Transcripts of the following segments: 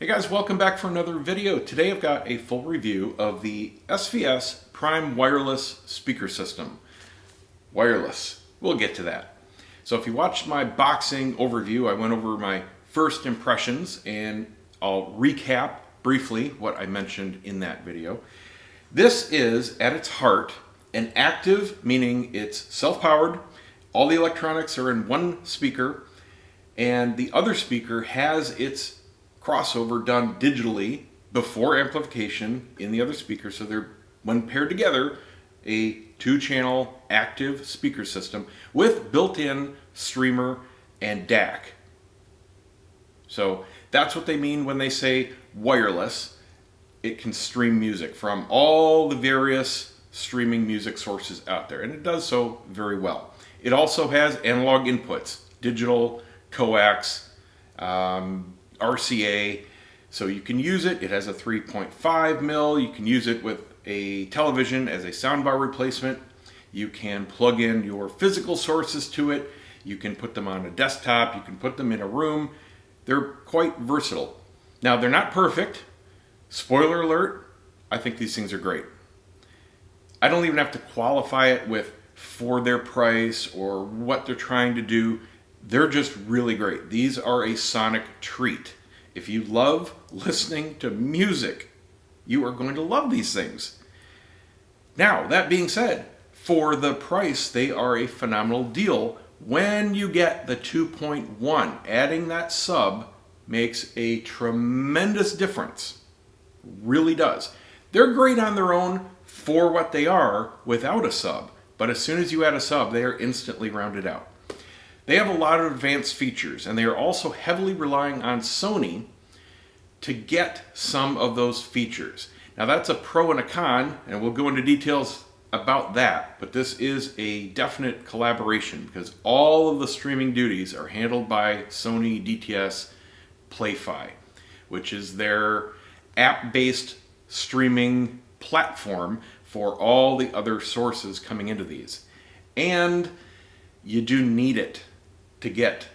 Hey guys, welcome back for another video. Today I've got a full review of the SVS Prime Wireless Speaker System. Wireless, we'll get to that. So if you watched my boxing overview, I went over my first impressions and I'll recap briefly what I mentioned in that video. This is, at its heart, an active, meaning it's self-powered, all the electronics are in one speaker, and the other speaker has its crossover done digitally before amplification in the other speaker, so they're, when paired together, a two-channel active speaker system with built-in streamer and DAC. So that's what they mean when they say wireless. It can stream music from all the various streaming music sources out there, and it does so very well. It also has analog inputs, digital, coax, RCA, so you can use it. It has a 3.5 mil. You can use it with a television as a soundbar replacement. You can plug in your physical sources to it. You can put them on a desktop. You can put them in a room. They're quite versatile. Now, they're not perfect. Spoiler alert, I think these things are great. I don't even have to qualify it with for their price or what they're trying to do. They're just really great. These are a sonic treat. If you love listening to music, you are going to love these things. Now, that being said, for the price, they are a phenomenal deal when you get the 2.1. Adding that sub makes a tremendous difference. Really does. They're great on their own for what they are without a sub, but as soon as you add a sub, they are instantly rounded out. They have a lot of advanced features, and they are also heavily relying on Sony to get some of those features. Now that's a pro and a con, and we'll go into details about that, but this is a definite collaboration because all of the streaming duties are handled by Sony DTS Play-Fi, which is their app-based streaming platform for all the other sources coming into these. And you do need it to get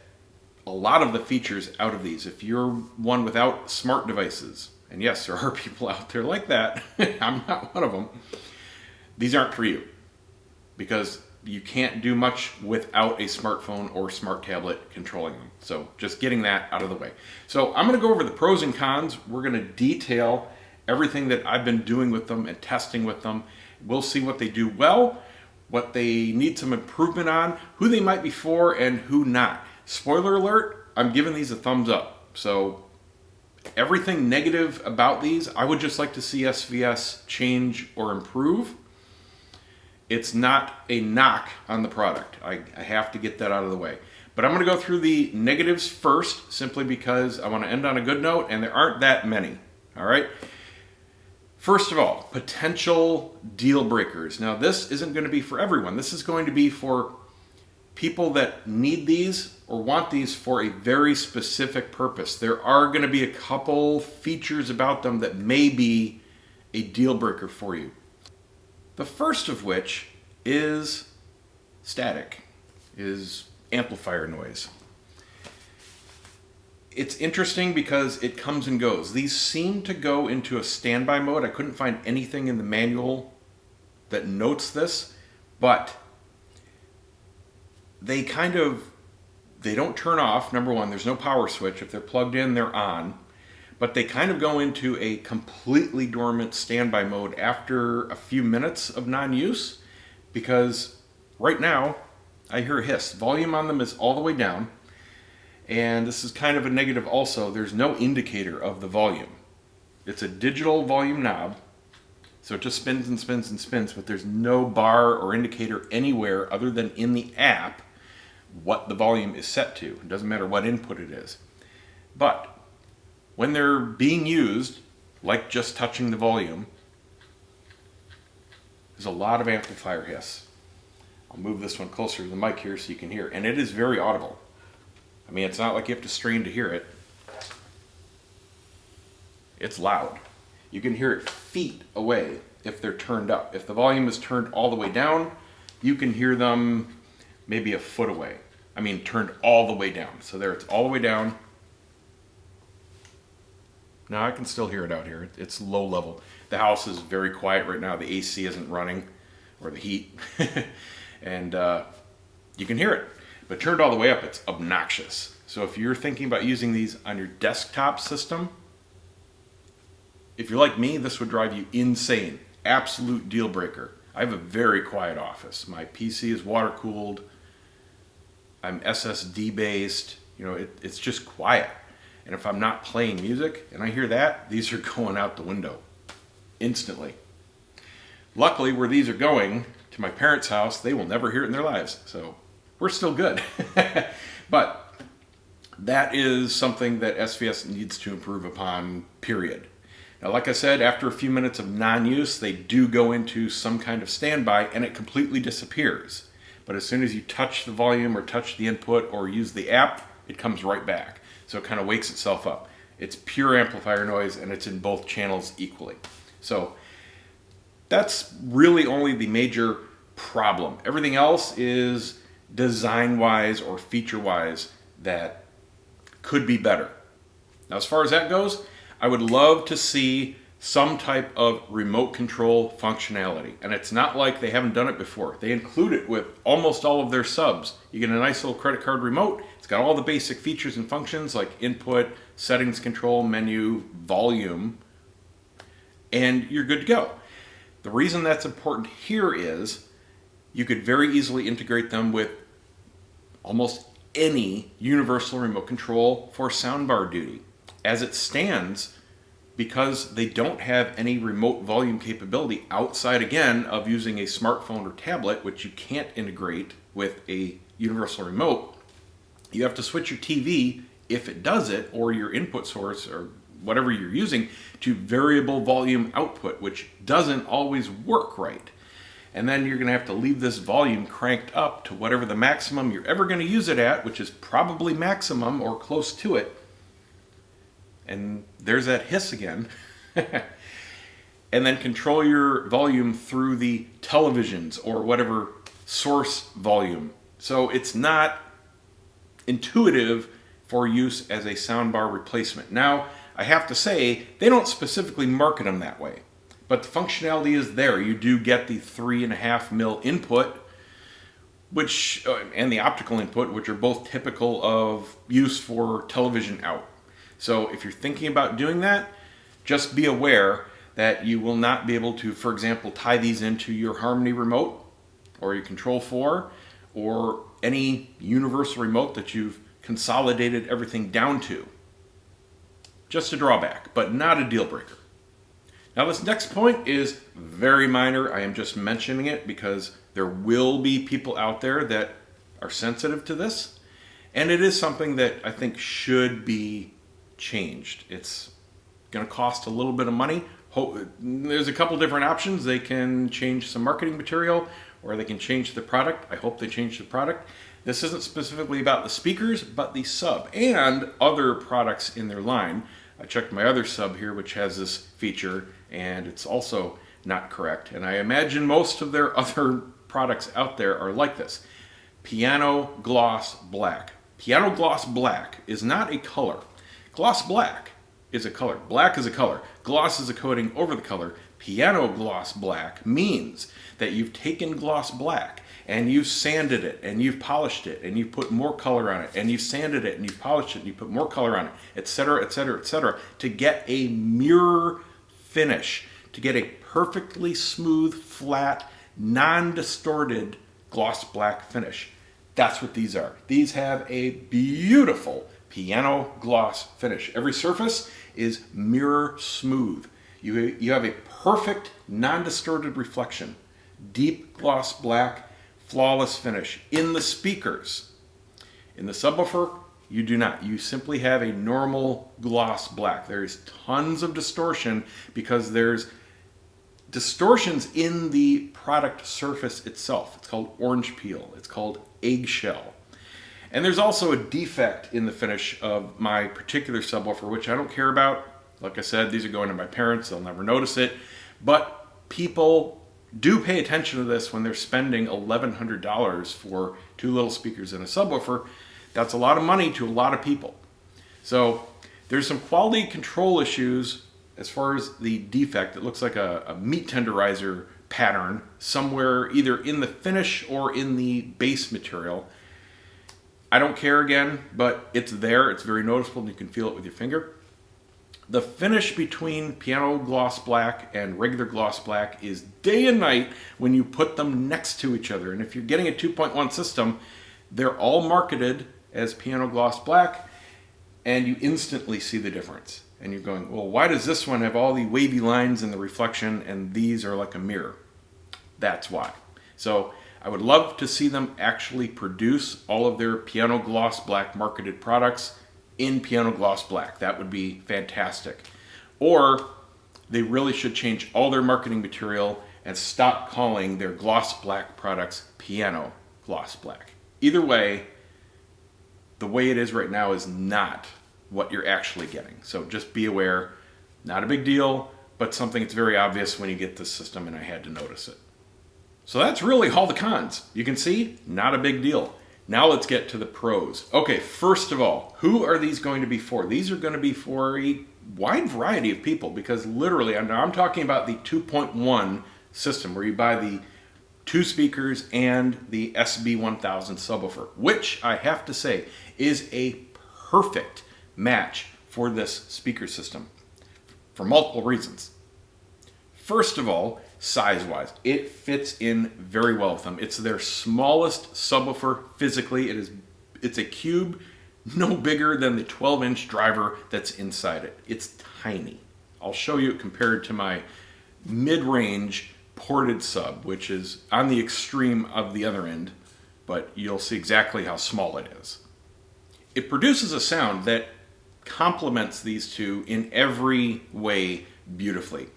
a lot of the features out of these. If you're one without smart devices, and yes, there are people out there like that, I'm not one of them, these aren't for you because you can't do much without a smartphone or smart tablet controlling them. So just getting that out of the way. So I'm going to go over the pros and cons. We're going to detail everything that I've been doing with them and testing with them. We'll see what they do well, what they need some improvement on, who they might be for, and who not. Spoiler alert, I'm giving these a thumbs up. So everything negative about these, I would just like to see SVS change or improve. It's not a knock on the product. I have to get that out of the way. But I'm going to go through the negatives first, simply because I want to end on a good note, and there aren't that many. All right? First of all, potential deal breakers. Now, this isn't going to be for everyone. This is going to be for people that need these or want these for a very specific purpose. There are going to be a couple features about them that may be a deal breaker for you. The first of which is static, is amplifier noise. It's interesting because it comes and goes. These seem to go into a standby mode. I couldn't find anything in the manual that notes this, but they don't turn off. Number one, there's no power switch. If they're plugged in, they're on. But they kind of go into a completely dormant standby mode after a few minutes of non-use, because right now I hear a hiss. Volume on them is all the way down. And this is kind of a negative also. There's no indicator of the volume. It's a digital volume knob, so it just spins and spins and spins, but there's no bar or indicator anywhere other than in the app what the volume is set to. It doesn't matter what input it is. But when they're being used, like just touching the volume, there's a lot of amplifier hiss. I'll move this one closer to the mic here so you can hear, and it is very audible. I mean, it's not like you have to strain to hear it. It's loud. You can hear it feet away if they're turned up. If the volume is turned all the way down, you can hear them maybe a foot away. I mean, turned all the way down. So there, it's all the way down. No, I can still hear it out here. It's low level. The house is very quiet right now. The AC isn't running, or the heat, and you can hear it. But turned all the way up, it's obnoxious. So if you're thinking about using these on your desktop system, if you're like me, this would drive you insane. Absolute deal breaker. I have a very quiet office. My PC is water cooled. I'm SSD based. You know, it's just quiet. And if I'm not playing music and I hear that, these are going out the window instantly. Luckily, where these are going, to my parents' house, they will never hear it in their lives. So we're still good. But that is something that SVS needs to improve upon, period. Now, like I said, after a few minutes of non-use, they do go into some kind of standby and it completely disappears. But as soon as you touch the volume or touch the input or use the app, it comes right back. So it kind of wakes itself up. It's pure amplifier noise and it's in both channels equally. So that's really only the major problem. Everything else is design-wise or feature-wise that could be better. Now, as far as that goes, I would love to see some type of remote control functionality. And it's not like they haven't done it before. They include it with almost all of their subs. You get a nice little credit card remote. It's got all the basic features and functions like input, settings control, menu, volume, and you're good to go. The reason that's important here is you could very easily integrate them with almost any universal remote control for soundbar duty. As it stands, because they don't have any remote volume capability outside, again, of using a smartphone or tablet, which you can't integrate with a universal remote, you have to switch your TV, if it does it, or your input source, or whatever you're using, to variable volume output, which doesn't always work right. And then you're going to have to leave this volume cranked up to whatever the maximum you're ever going to use it at, which is probably maximum or close to it. And there's that hiss again. And then control your volume through the televisions or whatever source volume. So it's not intuitive for use as a soundbar replacement. Now, I have to say, they don't specifically market them that way. But the functionality is there. You do get the 3.5 mil input, which and the optical input, which are both typical of use for television out. So if you're thinking about doing that, just be aware that you will not be able to, for example, tie these into your Harmony remote or your Control 4 or any universal remote that you've consolidated everything down to. Just a drawback, but not a deal breaker. Now this next point is very minor. I am just mentioning it because there will be people out there that are sensitive to this, and it is something that I think should be changed. It's going to cost a little bit of money. There's a couple different options. They can change some marketing material or they can change the product. I hope they change the product. This isn't specifically about the speakers, but the sub and other products in their line. I checked my other sub here, which has this feature, and it's also not correct. And I imagine most of their other products out there are like this. Piano Gloss Black. Piano Gloss Black is not a color. Gloss Black is a color. Black is a color. Gloss is a coating over the color. Piano Gloss Black means that you've taken gloss black and you've sanded it and you've polished it and you've put more color on it and you've sanded it and you've polished it and you've put more color on it, etc., etc., etc., to get a mirror finish, to get a perfectly smooth, flat, non-distorted gloss black finish. That's what these are. These have a beautiful piano gloss finish. Every surface is mirror smooth. You have a perfect non-distorted reflection. Deep gloss black, flawless finish. In the speakers, in the subwoofer, you do not. You simply have a normal gloss black. There's tons of distortion because there's distortions in the product surface itself. It's called orange peel. It's called eggshell. And there's also a defect in the finish of my particular subwoofer, which I don't care about. Like I said, these are going to my parents. They'll never notice it. But people do pay attention to this when they're spending $1,100 for two little speakers and a subwoofer. That's a lot of money to a lot of people. So There's some quality control issues as far as the defect. It looks like a meat tenderizer pattern somewhere either in the finish or in the base material. I don't care again, but it's there. It's very noticeable and you can feel it with your finger. The finish between piano gloss black and regular gloss black is day and night when you put them next to each other. And if you're getting a 2.1 system, they're all marketed as piano gloss black, and you instantly see the difference. And you're going, well, why does this one have all the wavy lines and the reflection and these are like a mirror? That's why. So I would love to see them actually produce all of their piano gloss black marketed products in piano gloss black. That would be fantastic. Or they really should change all their marketing material and stop calling their gloss black products piano gloss black. Either way, the way it is right now is not what you're actually getting. So just be aware, not a big deal, but something that's very obvious when you get this system, and I had to notice it. So that's really all the cons. You can see, not a big deal. Now let's get to the pros. Okay, first of all, who are these going to be for? These are going to be for a wide variety of people, because literally, I'm talking about the 2.1 system where you buy the 2 speakers and the SB1000 subwoofer, which I have to say is a perfect match for this speaker system for multiple reasons. First of all, size-wise, it fits in very well with them. It's their smallest subwoofer physically. It's a cube, no bigger than the 12-inch driver that's inside it. It's tiny. I'll show you it compared to my mid-range ported sub, which is on the extreme of the other end, but you'll see exactly how small it is. It produces a sound that complements these two in every way beautifully.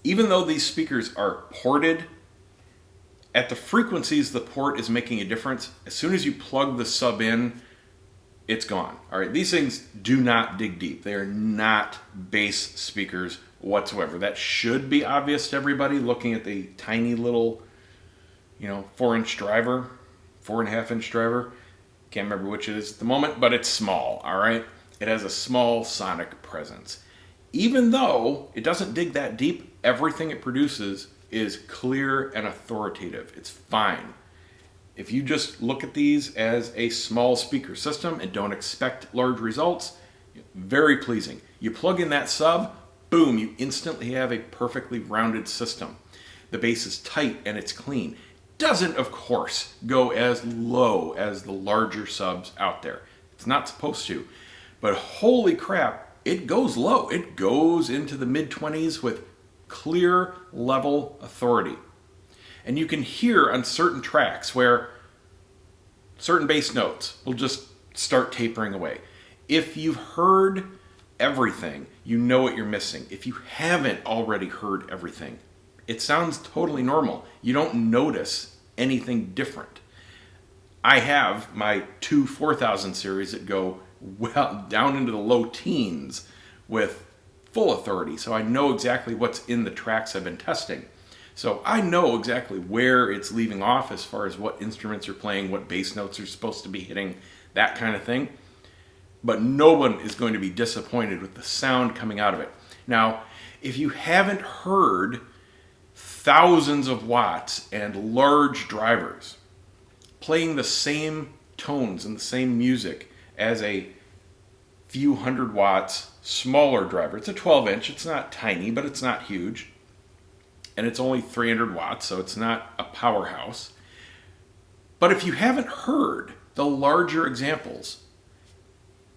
Even though these speakers are ported, at the frequencies the port is making a difference. As soon as you plug the sub in, it's gone. All right, these things do not dig deep. They are not bass speakers whatsoever. That should be obvious to everybody looking at the tiny little, 4-inch driver, 4.5-inch driver. Can't remember which it is at the moment, but it's small, all right? It has a small sonic presence. Even though it doesn't dig that deep, everything it produces is clear and authoritative. It's fine. If you just look at these as a small speaker system and don't expect large results, very pleasing. You plug in that sub, boom, you instantly have a perfectly rounded system. The bass is tight and it's clean. Doesn't, of course, go as low as the larger subs out there. It's not supposed to. But holy crap, it goes low. It goes into the mid-20s with clear level authority. And you can hear on certain tracks where certain bass notes will just start tapering away. If you've heard everything, you know what you're missing. If you haven't already heard everything, it sounds totally normal. You don't notice anything different. I have my 2 4000 series that go well down into the low teens with full authority, so I know exactly what's in the tracks I've been testing. So I know exactly where it's leaving off as far as what instruments are playing, what bass notes are supposed to be hitting, that kind of thing. But no one is going to be disappointed with the sound coming out of it. Now, if you haven't heard thousands of watts and large drivers playing the same tones and the same music as a few hundred watts smaller driver. It's a 12-inch. It's not tiny, but it's not huge. And it's only 300 watts, so it's not a powerhouse. But if you haven't heard the larger examples,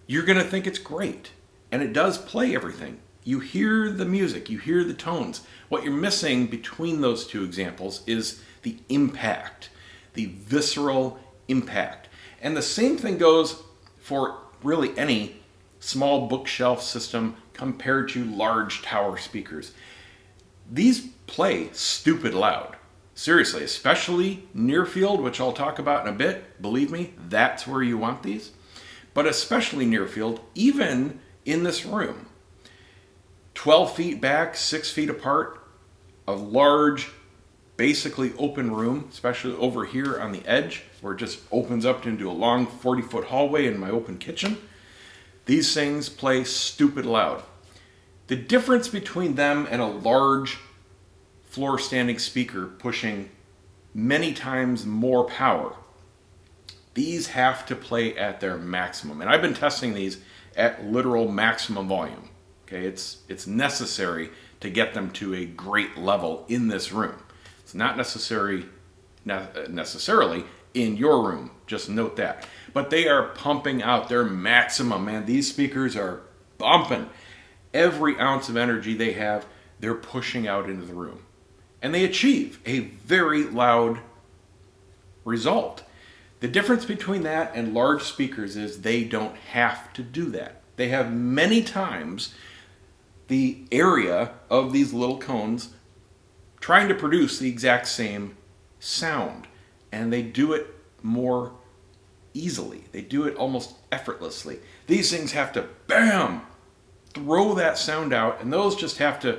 you're going to think it's great. And it does play everything. You hear the music, you hear the tones. What you're missing between those two examples is the impact, the visceral impact. And the same thing goes for really any small bookshelf system compared to large tower speakers. These play stupid loud. Seriously, especially near field, which I'll talk about in a bit. Believe me, that's where you want these. But especially near field, even in this room. 12 feet back, 6 feet apart, a large, basically open room, especially over here on the edge, where it just opens up into a long 40-foot hallway in my open kitchen. These things play stupid loud. The difference between them and a large floor standing speaker pushing many times more power, these have to play at their maximum. And I've been testing these at literal maximum volume. Okay, it's necessary to get them to a great level in this room. It's not necessarily in your room, just note that. But they are pumping out their maximum, man. These speakers are bumping. Every ounce of energy they have, they're pushing out into the room. And they achieve a very loud result. The difference between that and large speakers is they don't have to do that. They have many times the area of these little cones trying to produce the exact same sound. And they do it more easily. They do it almost effortlessly. These things have to, bam, throw that sound out, and those just have to,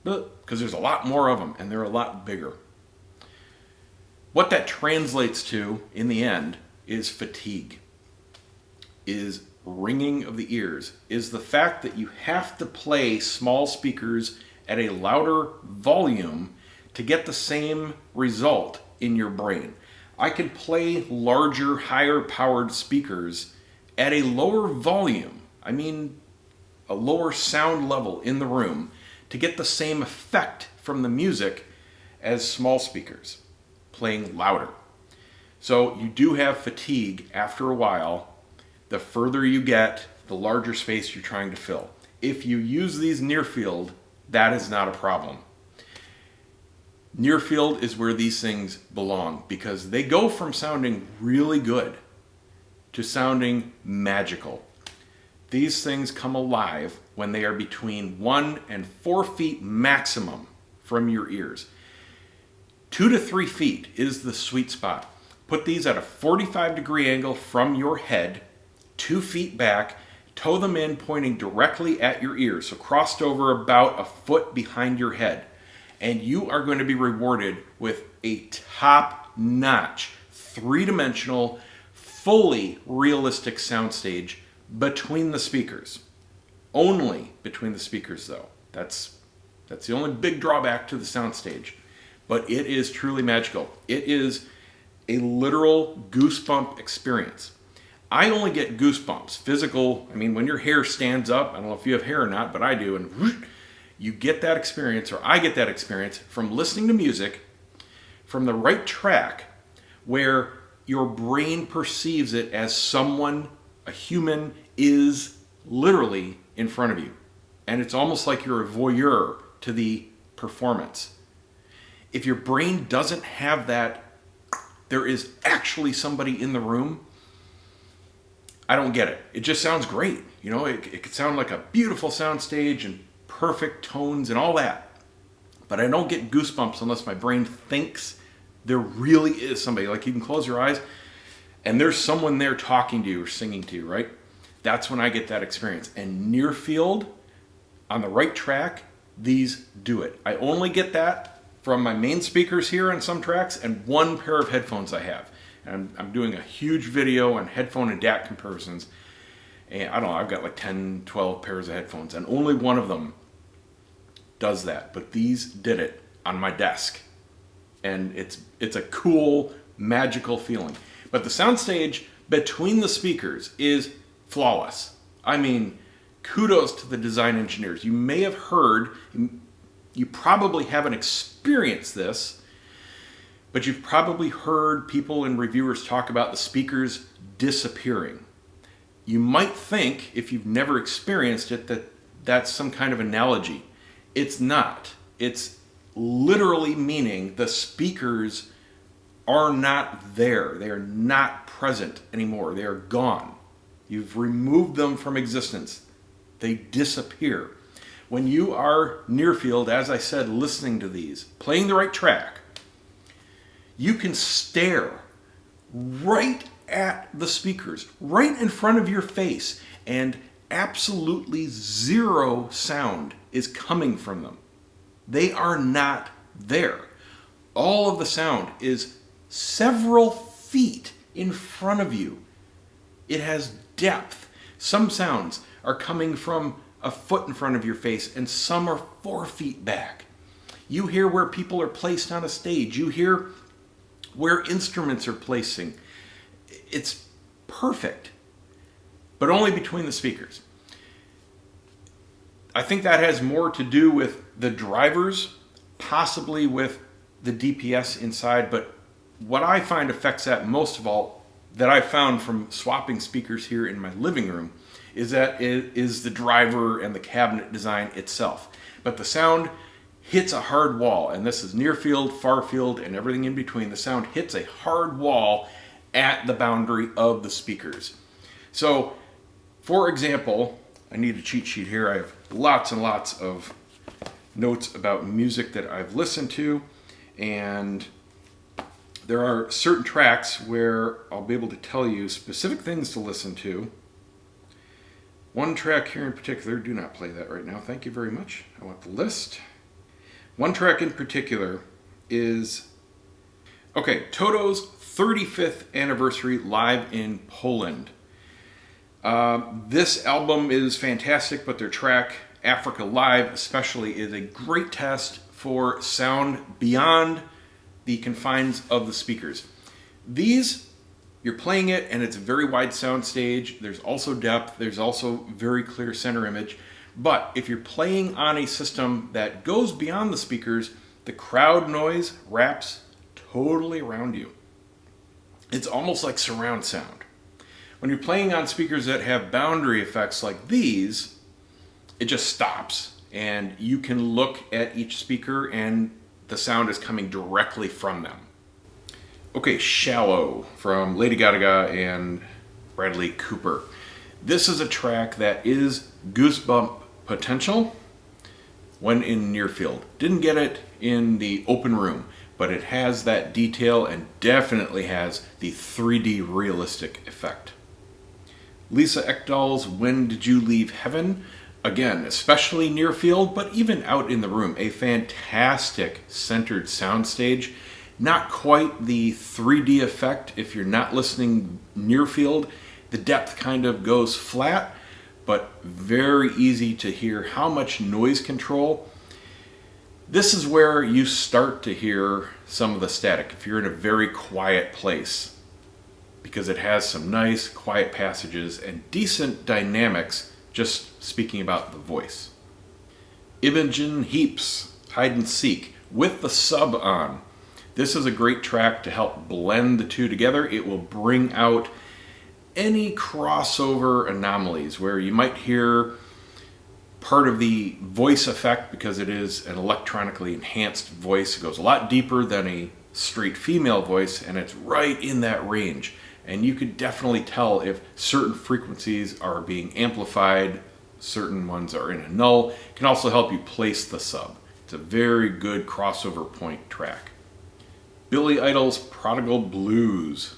because there's a lot more of them, and they're a lot bigger. What that translates to, in the end, is fatigue, is ringing of the ears, is the fact that you have to play small speakers at a louder volume to get the same result in your brain. I can play larger, higher powered speakers at a lower volume, I mean a lower sound level in the room, to get the same effect from the music as small speakers, playing louder. So you do have fatigue after a while. The further you get, the larger space you're trying to fill. If you use these near field, that is not a problem. Near field is where these things belong because they go from sounding really good to sounding magical. These things come alive when they are between 1 and 4 feet maximum from your ears. 2 to 3 feet is the sweet spot. Put these at a 45-degree angle from your head, 2 feet back, tow them in pointing directly at your ears, so crossed over about a foot behind your head. And you are going to be rewarded with a top-notch, three-dimensional, fully realistic soundstage between the speakers. Only between the speakers, though. That's the only big drawback to the soundstage. But it is truly magical. It is a literal goosebump experience. I only get goosebumps, physical. I mean, when your hair stands up, I don't know if you have hair or not, but I do, and whoosh, you get that experience, or I get that experience, from listening to music from the right track where your brain perceives it as someone, a human, is literally in front of you. And it's almost like you're a voyeur to the performance. If your brain doesn't have that, there is actually somebody in the room, I don't get it. It just sounds great. You know, it could sound like a beautiful sound stage and perfect tones and all that. But I don't get goosebumps unless my brain thinks there really is somebody. Like, you can close your eyes and there's someone there talking to you or singing to you, right? That's when I get that experience. And near field, on the right track, these do it. I only get that from my main speakers here on some tracks and one pair of headphones I have. And I'm doing a huge video on headphone and DAC comparisons. And I don't know, I've got like 10, 12 pairs of headphones, and only one of them does that. But these did it on my desk. And it's a cool, magical feeling. But the soundstage between the speakers is flawless. I mean, kudos to the design engineers. You may have heard, you probably haven't experienced this, but you've probably heard people and reviewers talk about the speakers disappearing. You might think, if you've never experienced it, that that's some kind of analogy. It's not. It's literally meaning the speakers are not there. They are not present anymore. They are gone. You've removed them from existence. They disappear. When you are near field, as I said, listening to these, playing the right track, you can stare right at the speakers, right in front of your face, and absolutely zero sound is coming from them. They are not there. All of the sound is several feet in front of you. It has depth. Some sounds are coming from a foot in front of your face, and some are 4 feet back. You hear where people are placed on a stage. You hear where instruments are placing. It's perfect, but only between the speakers. I think that has more to do with the drivers, possibly with the DPS inside, but what I find affects that most of all, that I found from swapping speakers here in my living room, is that it is the driver and the cabinet design itself. But the sound hits a hard wall, and this is near field, far field, and everything in between. The sound hits a hard wall at the boundary of the speakers. So, for example, I need a cheat sheet here. I have lots and lots of notes about music that I've listened to, and there are certain tracks where I'll be able to tell you specific things to listen to. One track here in particular, do not play that right now, thank you very much. I want the list. One track in particular is, Toto's 35th anniversary live in Poland. This album is fantastic, but their track, Africa Live especially, is a great test for sound beyond the confines of the speakers. These, you're playing it and it's a very wide sound stage. There's also depth. There's also very clear center image. But if you're playing on a system that goes beyond the speakers, the crowd noise wraps totally around you. It's almost like surround sound. When you're playing on speakers that have boundary effects like these, it just stops and you can look at each speaker and the sound is coming directly from them. Shallow from Lady Gaga and Bradley Cooper. This is a track that is goosebump potential when in near field. Didn't get it in the open room, but it has that detail and definitely has the 3D realistic effect. Lisa Ekdahl's When Did You Leave Heaven? Again, especially near field, but even out in the room, a fantastic centered soundstage. Not quite the 3D effect if you're not listening near field. The depth kind of goes flat, but very easy to hear how much noise control. This is where you start to hear some of the static if you're in a very quiet place, because it has some nice quiet passages and decent dynamics, just speaking about the voice. Imogen Heap's Hide and Seek with the sub on. This is a great track to help blend the two together. It will bring out any crossover anomalies where you might hear part of the voice effect because it is an electronically enhanced voice. It goes a lot deeper than a straight female voice, and it's right in that range. And you could definitely tell if certain frequencies are being amplified, certain ones are in a null. It can also help you place the sub. It's a very good crossover point track. Billy Idol's Prodigal Blues.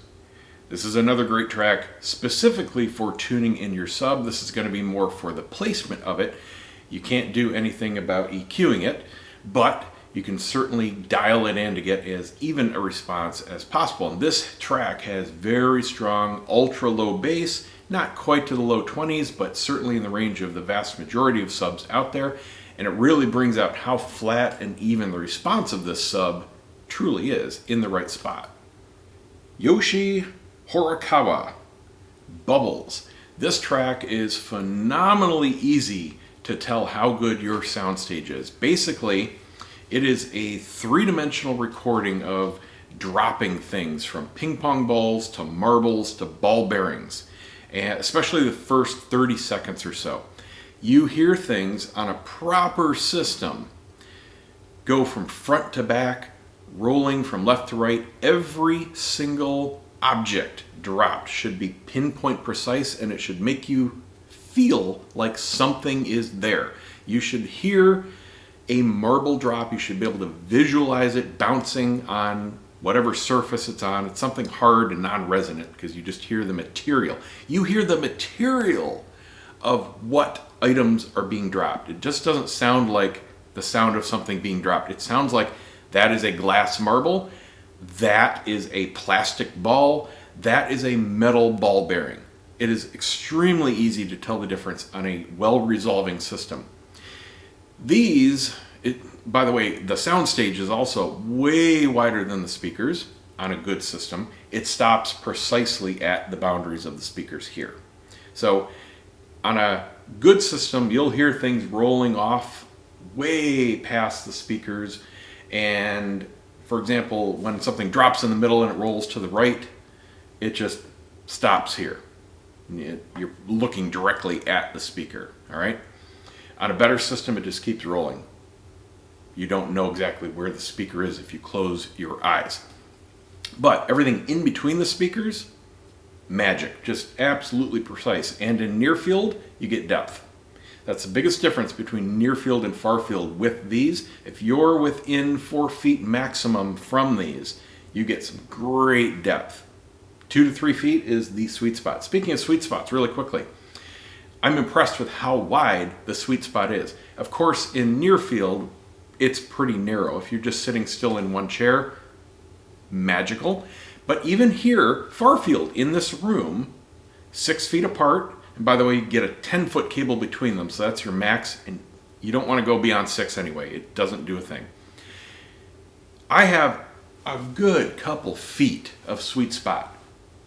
This is another great track specifically for tuning in your sub. This is going to be more for the placement of it. You can't do anything about EQing it, but you can certainly dial it in to get as even a response as possible. And this track has very strong ultra low bass, not quite to the low 20s, but certainly in the range of the vast majority of subs out there. And it really brings out how flat and even the response of this sub truly is in the right spot. Yoshi Horikawa, Bubbles. This track is phenomenally easy to tell how good your soundstage is. Basically, it is a three-dimensional recording of dropping things from ping pong balls to marbles to ball bearings, and especially the first 30 seconds or so. You hear things on a proper system go from front to back, rolling from left to right. Every single object dropped should be pinpoint precise, and it should make you feel like something is there. You should hear a marble drop. You should be able to visualize it bouncing on whatever surface it's on. It's something hard and non-resonant because you just hear the material. You hear the material of what items are being dropped. It just doesn't sound like the sound of something being dropped. It sounds like that is a glass marble, that is a plastic ball, that is a metal ball bearing. it is extremely easy to tell the difference on a well-resolving system. By the way, the soundstage is also way wider than the speakers on a good system. It stops precisely at the boundaries of the speakers here. So on a good system, you'll hear things rolling off way past the speakers. And for example, when something drops in the middle and it rolls to the right, it just stops here. You're looking directly at the speaker, all right? On a better system, it just keeps rolling. You don't know exactly where the speaker is if you close your eyes. But everything in between the speakers, magic, just absolutely precise. And in near field, you get depth. That's the biggest difference between near field and far field with these. If you're within 4 feet maximum from these, you get some great depth. 2 to 3 feet is the sweet spot. Speaking of sweet spots, really quickly, I'm impressed with how wide the sweet spot is. Of course, in near field, it's pretty narrow. If you're just sitting still in one chair, magical. But even here, far field, in this room, 6 feet apart, and by the way, you get a 10-foot cable between them, so that's your max, and you don't want to go beyond 6 anyway. It doesn't do a thing. I have a good couple feet of sweet spot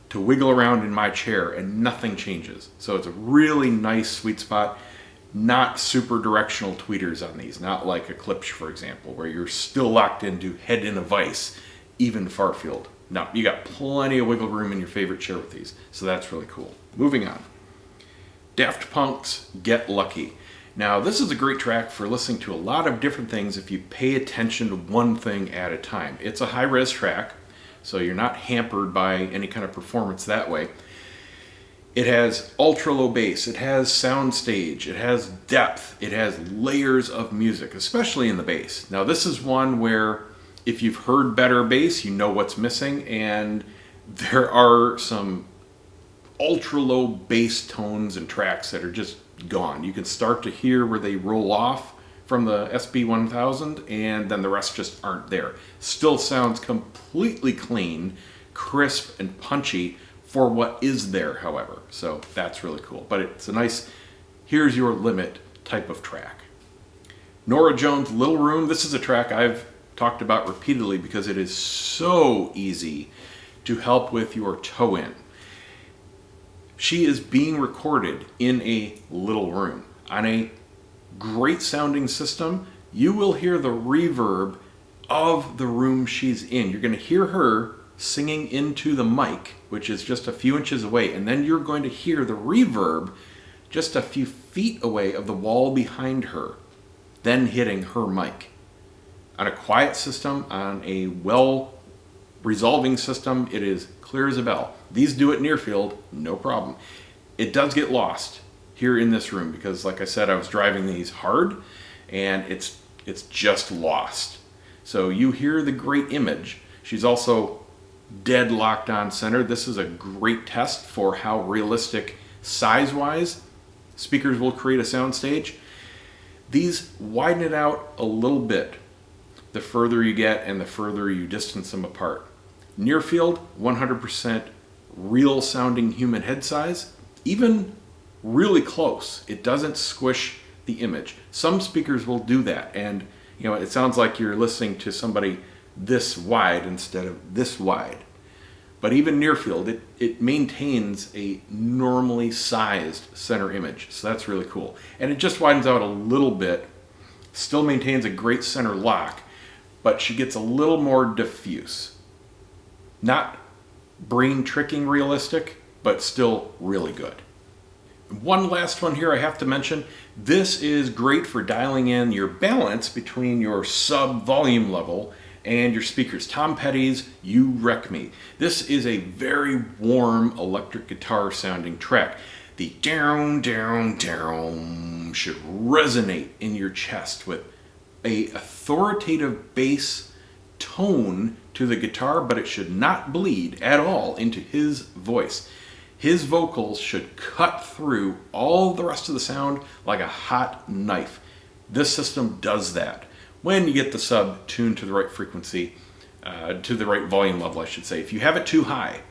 to wiggle around in my chair and nothing changes. So it's a really nice sweet spot. Not super directional tweeters on these, not like a Klipsch, for example, where you're still locked into head in a vise, even far field. No, you got plenty of wiggle room in your favorite chair with these, so that's really cool. Moving on. Daft Punk's Get Lucky. Now, this is a great track for listening to a lot of different things if you pay attention to one thing at a time. It's a high-res track, so you're not hampered by any kind of performance that way. It has ultra-low bass, it has soundstage, it has depth, it has layers of music, especially in the bass. Now, this is one where if you've heard better bass, you know what's missing, and there are some ultra-low bass tones and tracks that are just gone. You can start to hear where they roll off from the SB1000, and then the rest just aren't there. Still sounds completely clean, crisp, and punchy for what is there, however. So that's really cool. But it's a nice, here's your limit type of track. Norah Jones' Little Room. This is a track I've talked about repeatedly because it is so easy to help with your toe-in. She is being recorded in a little room. On a great sounding system, you will hear the reverb of the room she's in. You're going to hear her singing into the mic, which is just a few inches away, and then you're going to hear the reverb just a few feet away of the wall behind her, then hitting her mic. On a quiet system, on a well-resolving system, it is clear as a bell. These do it near field, no problem. It does get lost here in this room because, like I said, I was driving these hard, and it's just lost. So you hear the great image. She's also dead locked on center. This is a great test for how realistic size-wise speakers will create a soundstage. These widen it out a little bit the further you get and the further you distance them apart. Near field, 100% real sounding human head size, even really close. It doesn't squish the image. Some speakers will do that, and it sounds like you're listening to somebody this wide instead of this wide. But even near field, it maintains a normally sized center image, so that's really cool. And it just widens out a little bit, still maintains a great center lock, but she gets a little more diffuse. Not brain tricking realistic, but still really good. One last one here I have to mention. This is great for dialing in your balance between your sub volume level and your speakers. Tom Petty's You Wreck Me. This is a very warm electric guitar sounding track. The down, down, down should resonate in your chest with a authoritative bass tone to the guitar, but it should not bleed at all into his voice. His vocals should cut through all the rest of the sound like a hot knife. This system does that when you get the sub tuned to the right frequency, to the right volume level, I should say. If you have it too high,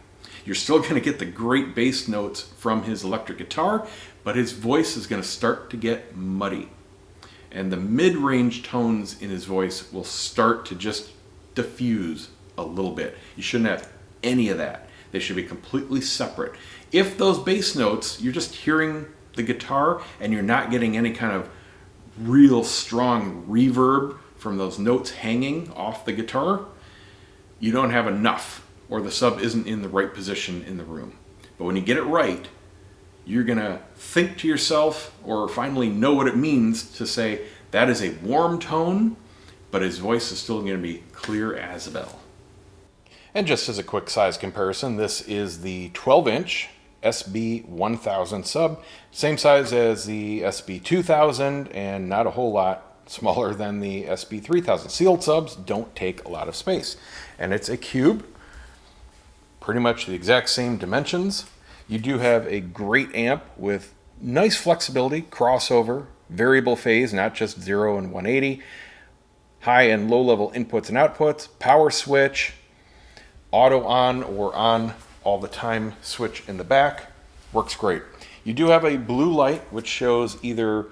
You're still going to get the great bass notes from his electric guitar, but his voice is going to start to get muddy. And the mid-range tones in his voice will start to just diffuse a little bit. You shouldn't have any of that. They should be completely separate. If those bass notes, you're just hearing the guitar and you're not getting any kind of real strong reverb from those notes hanging off the guitar, you don't have enough, or the sub isn't in the right position in the room. But when you get it right, you're going to think to yourself, or finally know what it means to say, that is a warm tone, but his voice is still going to be clear as a bell. And just as a quick size comparison, this is the 12-inch SB1000 sub, same size as the SB2000 and not a whole lot smaller than the SB3000. Sealed subs don't take a lot of space, and it's a cube, pretty much the exact same dimensions. You do have a great amp with nice flexibility, crossover, variable phase, not just 0 and 180, high and low level inputs and outputs, power switch, auto on or on all the time switch in the back. Works great. You do have a blue light which shows either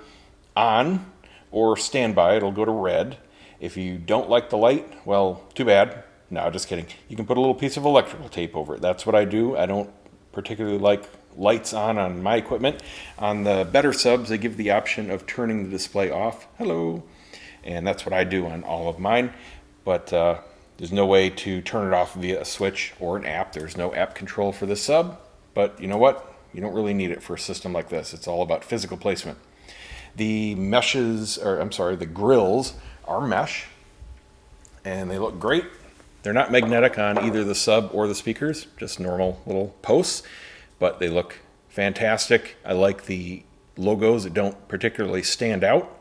on or standby. It'll go to red. If you don't like the light, well, too bad. No, just kidding. You can put a little piece of electrical tape over it. That's what I do. I don't particularly like lights on my equipment. On the better subs, they give the option of turning the display off. Hello. And that's what I do on all of mine. But there's no way to turn it off via a switch or an app. There's no app control for this sub, but you know what? You don't really need it for a system like this. It's all about physical placement. The the grills are mesh, and they look great. They're not magnetic on either the sub or the speakers, just normal little posts, but they look fantastic. I like the logos that don't particularly stand out.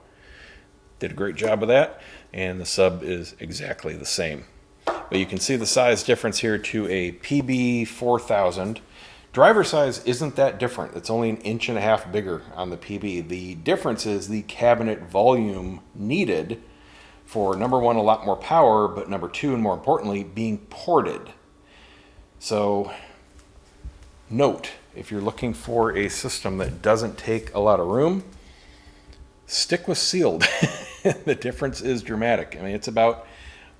Did a great job of that, and the sub is exactly the same. But you can see the size difference here to a PB4000. Driver size isn't that different. It's only 1.5 inches bigger on the PB. The difference is the cabinet volume needed for, number one, a lot more power, but number two, and more importantly, being ported. So note, if you're looking for a system that doesn't take a lot of room, stick with sealed. The difference is dramatic. I mean, it's about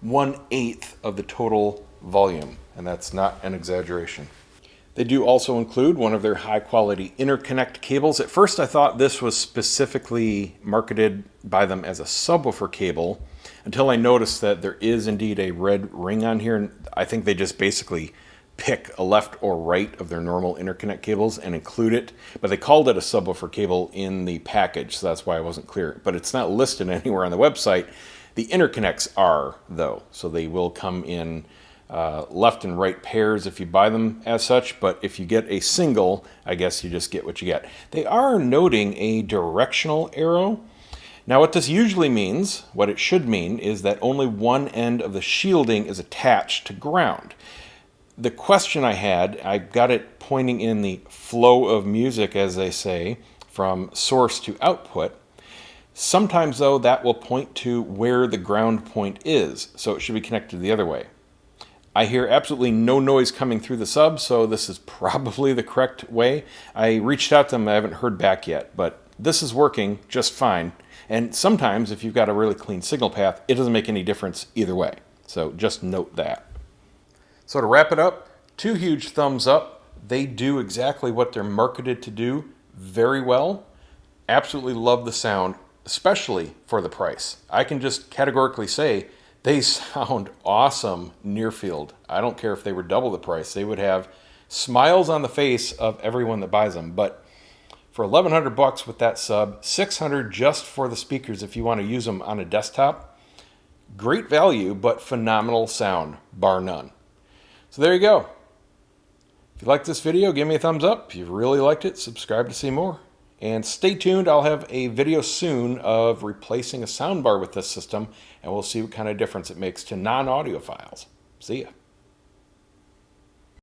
1/8 of the total volume, and that's not an exaggeration. They do also include one of their high-quality interconnect cables. At first, I thought this was specifically marketed by them as a subwoofer cable, until I noticed that there is indeed a red ring on here, and I think they just basically pick a left or right of their normal interconnect cables and include it, but they called it a subwoofer cable in the package, so that's why I wasn't clear. But it's not listed anywhere on the website. The interconnects are, though, so they will come in left and right pairs if you buy them as such, but if you get a single, I guess you just get what you get. They are noting a directional arrow. Now what this usually means, what it should mean, is that only one end of the shielding is attached to ground. The question I had, I got it pointing in the flow of music, as they say, from source to output. Sometimes, though, that will point to where the ground point is, so it should be connected the other way. I hear absolutely no noise coming through the sub, so this is probably the correct way. I reached out to them, I haven't heard back yet, but this is working just fine. And sometimes, if you've got a really clean signal path, it doesn't make any difference either way. So just note that. So to wrap it up, 2 huge thumbs up. They do exactly what they're marketed to do very well. Absolutely love the sound, especially for the price. I can just categorically say they sound awesome near field. I don't care if they were double the price. They would have smiles on the face of everyone that buys them. But for $1,100 with that sub, $600 just for the speakers if you want to use them on a desktop, great value, but phenomenal sound, bar none. So there you go. If you liked this video, give me a thumbs up. If you really liked it, subscribe to see more. And stay tuned, I'll have a video soon of replacing a soundbar with this system, and we'll see what kind of difference it makes to non-audiophiles. See ya.